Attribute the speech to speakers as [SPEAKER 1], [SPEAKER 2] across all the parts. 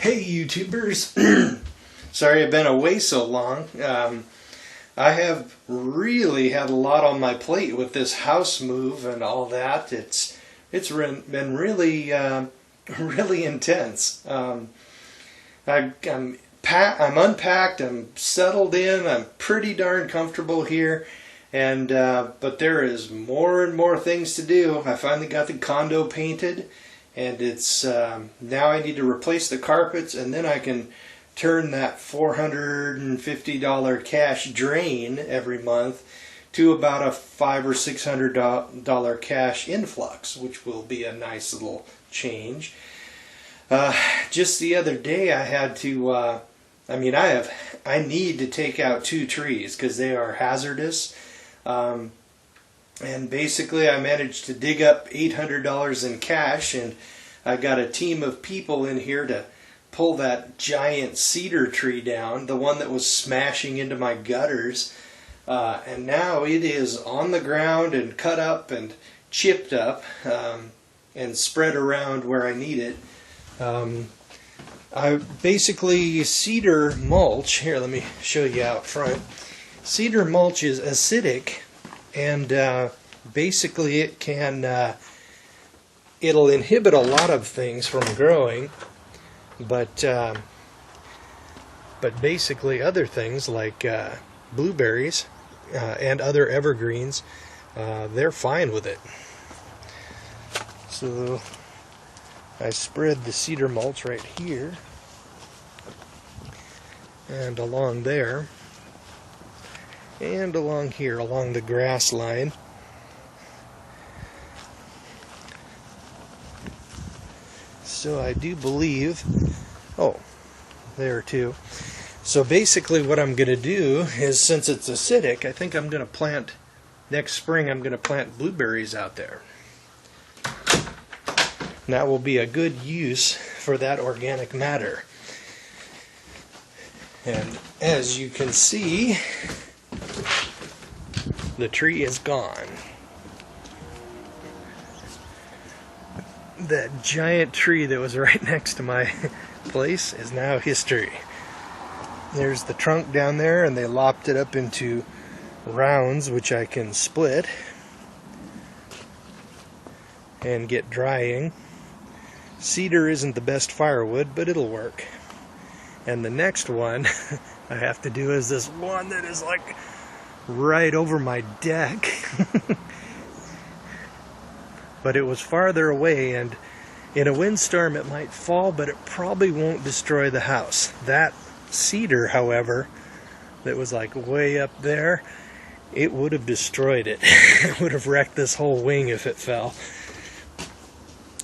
[SPEAKER 1] Hey YouTubers, sorry I've been away so long. I have really had a lot on my plate with this house move and all that. It's been really really intense. I'm unpacked. I'm settled in. I'm pretty darn comfortable here, and but there is more and more things to do. I finally got the condo painted. And it's now I need to replace the carpets, and then I can turn that $450 cash drain every month to about a $500 or $600 cash influx, which will be a nice little change. Just the other day, I had to. I need to take out 2 trees because they are hazardous. And basically I managed to dig up $800 in cash, and I got a team of people in here to pull that giant cedar tree down, the one that was smashing into my gutters. And now it is on the ground and cut up and chipped up and spread around where I need it. I basically, cedar mulch, here let me show you out front. Cedar mulch is acidic, and basically it can it'll inhibit a lot of things from growing, but basically other things like blueberries and other evergreens, they're fine with it. So I spread the cedar mulch right here and along there and along here, along the grass line. So I do believe, oh, there too. So basically what I'm going to do is, since it's acidic, I think I'm going to plant, next spring I'm going to plant blueberries out there. And that will be a good use for that organic matter. And as you can see, the tree is gone. That giant tree that was right next to my place is now history. There's the trunk down there, and they lopped it up into rounds which I can split and get drying. Cedar isn't the best firewood, but it'll work. And the next one I have to do is this one that is like right over my deck. But it was farther away, and in a windstorm it might fall, but it probably won't destroy the house. That cedar, however, that was like way up there, it would have destroyed it. It would have wrecked this whole wing if it fell.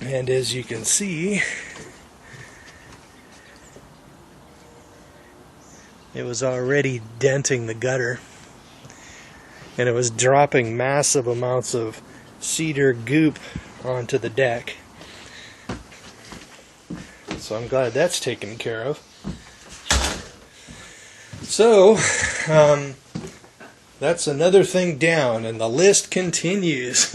[SPEAKER 1] And as you can see, it was already denting the gutter, and it was dropping massive amounts of cedar goop onto the deck. So I'm glad that's taken care of. So that's another thing down, and the list continues.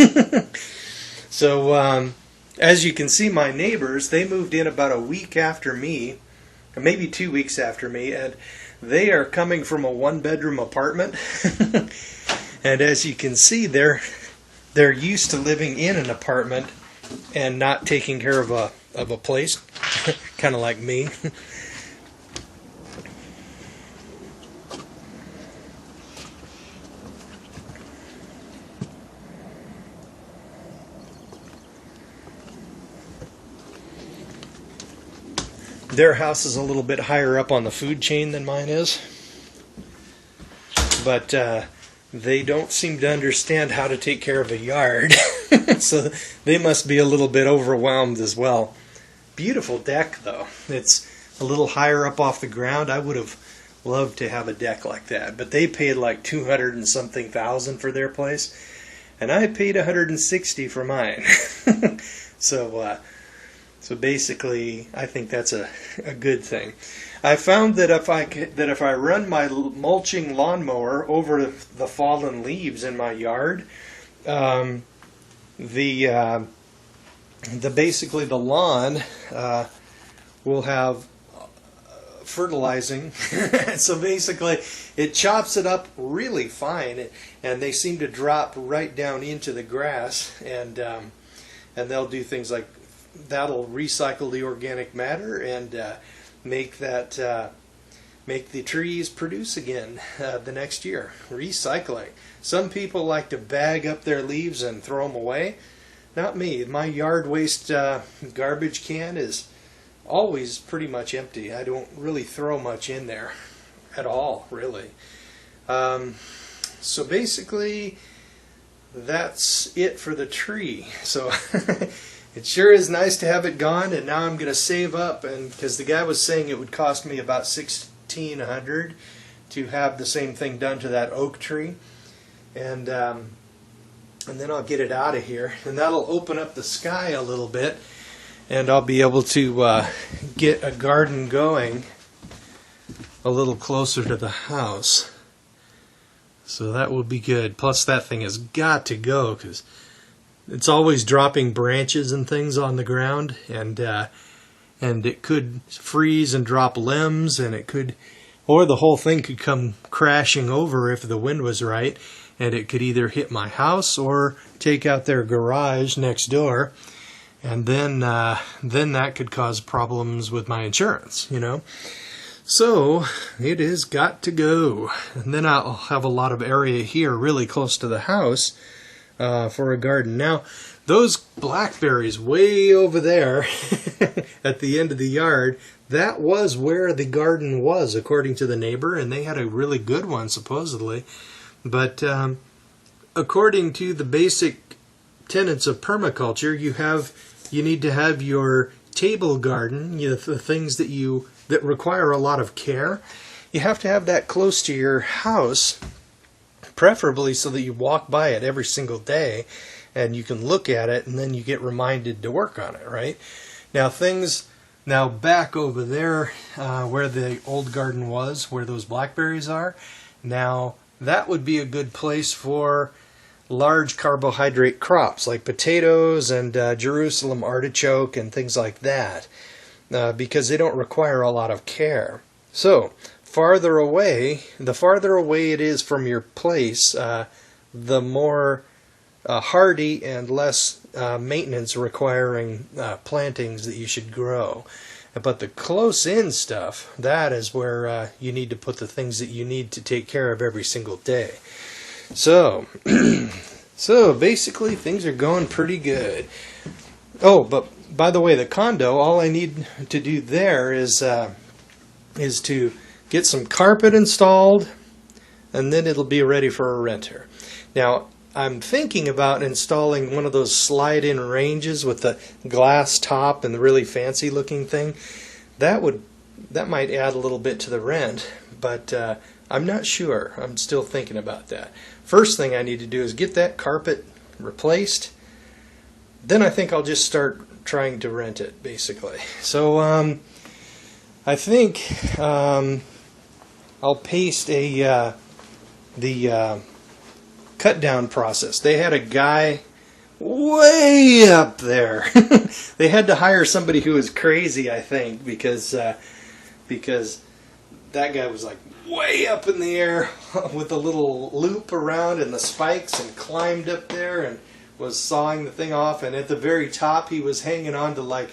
[SPEAKER 1] So as you can see, my neighbors, they moved in about a week after me, or maybe 2 weeks after me, and they are coming from a 1-bedroom apartment. And as you can see, they're used to living in an apartment and not taking care of a place, kind of like me. Their house is a little bit higher up on the food chain than mine is, but they don't seem to understand how to take care of a yard. So they must be a little bit overwhelmed as well. Beautiful deck, though. It's a little higher up off the ground. I would have loved to have a deck like that, but they paid like 200 and something thousand for their place, and I paid 160 for mine. So basically, I think that's a good thing. I found that if I run my mulching lawnmower over the fallen leaves in my yard, basically the lawn will have fertilizing. So basically it chops it up really fine, and they seem to drop right down into the grass, and they'll do things like that'll recycle the organic matter and make that make the trees produce again the next year. Recycling. Some people like to bag up their leaves and throw them away. Not me. My yard waste garbage can is always pretty much empty. I don't really throw much in there at all, really. So basically, that's it for the tree. So it sure is nice to have it gone, and now I'm going to save up, and because the guy was saying it would cost me about $1,600 to have the same thing done to that oak tree, and then I'll get it out of here, and that'll open up the sky a little bit, and I'll be able to get a garden going a little closer to the house. So that will be good. Plus that thing has got to go, because it's always dropping branches and things on the ground, and it could freeze and drop limbs, and it could, or the whole thing could come crashing over if the wind was right, and it could either hit my house or take out their garage next door, and then that could cause problems with my insurance, you know. So it has got to go, and then I'll have a lot of area here really close to the house for a garden. Now those blackberries way over there at the end of the yard, that was where the garden was according to the neighbor, and they had a really good one supposedly. But according to the basic tenets of permaculture, you need to have your table garden, the things that require a lot of care. You have to have that close to your house, preferably so that you walk by it every single day and you can look at it, and then you get reminded to work on it, right? Now back over there where the old garden was, where those blackberries are, now that would be a good place for large carbohydrate crops like potatoes and Jerusalem artichoke and things like that, because they don't require a lot of care. So the farther away it is from your place, the more hardy and less maintenance requiring plantings that you should grow. But the close-in stuff, that is where you need to put the things that you need to take care of every single day. So, so basically things are going pretty good. Oh, but by the way, the condo, all I need to do there is to get some carpet installed, and then it'll be ready for a renter. Now, I'm thinking about installing one of those slide-in ranges with the glass top and the really fancy looking thing. That might add a little bit to the rent, but I'm not sure. I'm still thinking about that. First thing I need to do is get that carpet replaced. Then I think I'll just start trying to rent it, basically. So I think I'll paste the cut down process. They had a guy way up there. They had to hire somebody who was crazy, I think, because that guy was like way up in the air with a little loop around and the spikes, and climbed up there and was sawing the thing off, and at the very top he was hanging on to like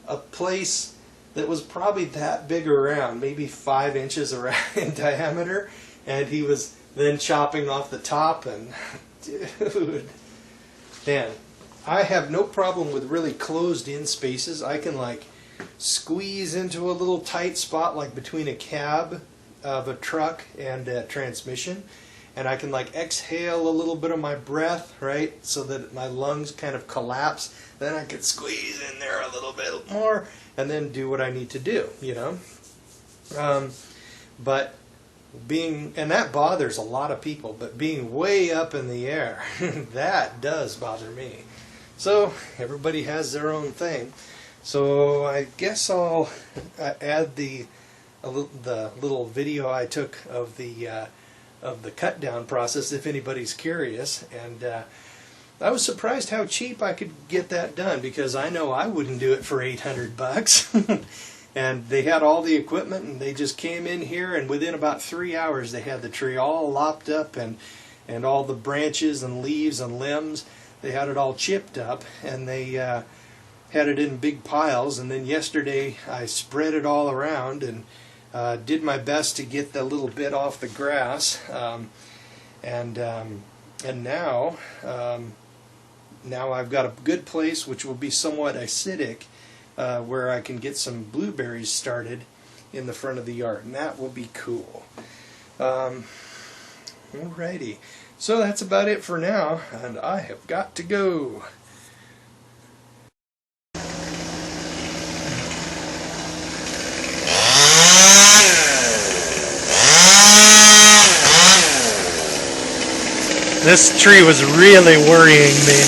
[SPEAKER 1] a place that was probably that big around, maybe 5 inches around in diameter, and he was then chopping off the top. And dude, man, I have no problem with really closed in spaces. I can like squeeze into a little tight spot like between a cab of a truck and a transmission, and I can like exhale a little bit of my breath, right, so that my lungs kind of collapse. Then I could squeeze in there a little bit more and then do what I need to do, you know. But and that bothers a lot of people, but being way up in the air, that does bother me. So everybody has their own thing. So I guess I'll add the little video I took of the cut down process if anybody's curious. And I was surprised how cheap I could get that done, because I know I wouldn't do it for $800. And they had all the equipment, and they just came in here, and within about 3 hours they had the tree all lopped up, and all the branches and leaves and limbs, they had it all chipped up, and they had it in big piles. And then yesterday I spread it all around and did my best to get the little bit off the grass, and now I've got a good place which will be somewhat acidic, where I can get some blueberries started in the front of the yard, and that will be cool. Alrighty, so that's about it for now, and I have got to go. This tree was really worrying me.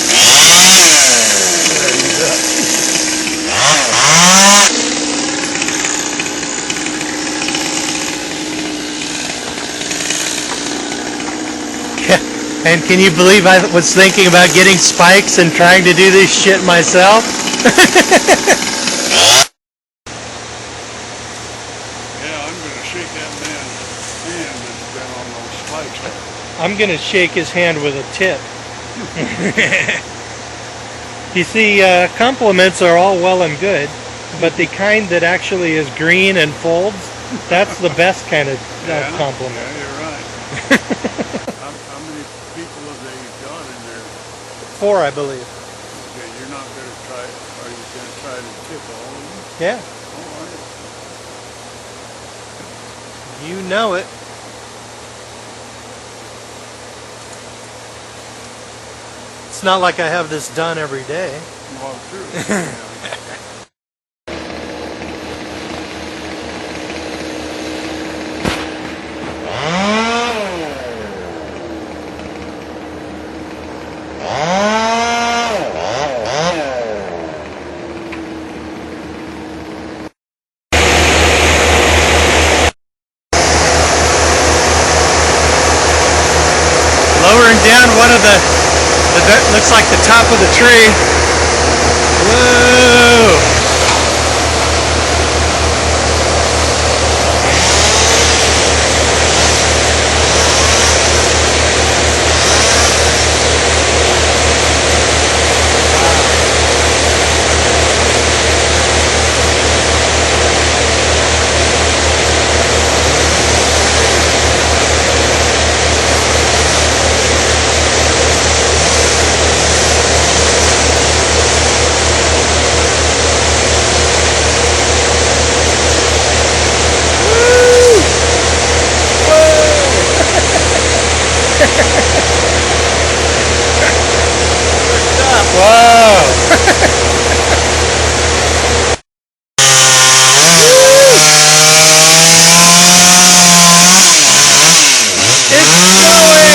[SPEAKER 1] And can you believe I was thinking about getting spikes and trying to do this shit myself?
[SPEAKER 2] Yeah, I'm going to shake that man's hand that's been on those spikes.
[SPEAKER 1] I'm going to shake his hand with a tip. You see, compliments are all well and good, but the kind that actually is green and folds, that's the best kind of compliment.
[SPEAKER 2] Yeah, you're right. How many people have they got in there?
[SPEAKER 1] 4, I believe.
[SPEAKER 2] Okay, you're not going to try, are you going to try to tip all of them?
[SPEAKER 1] Yeah.
[SPEAKER 2] All right.
[SPEAKER 1] You know it. It's not like I have this done every day.
[SPEAKER 2] Well, true. Yeah.
[SPEAKER 1] Lowering down one of the looks like the top of the tree. Whoa! Whoa! It's snowing!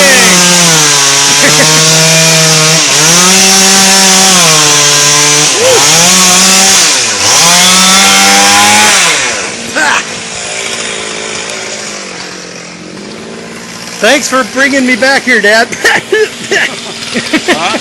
[SPEAKER 1] Thanks for bringing me back here, Dad.
[SPEAKER 2] Huh?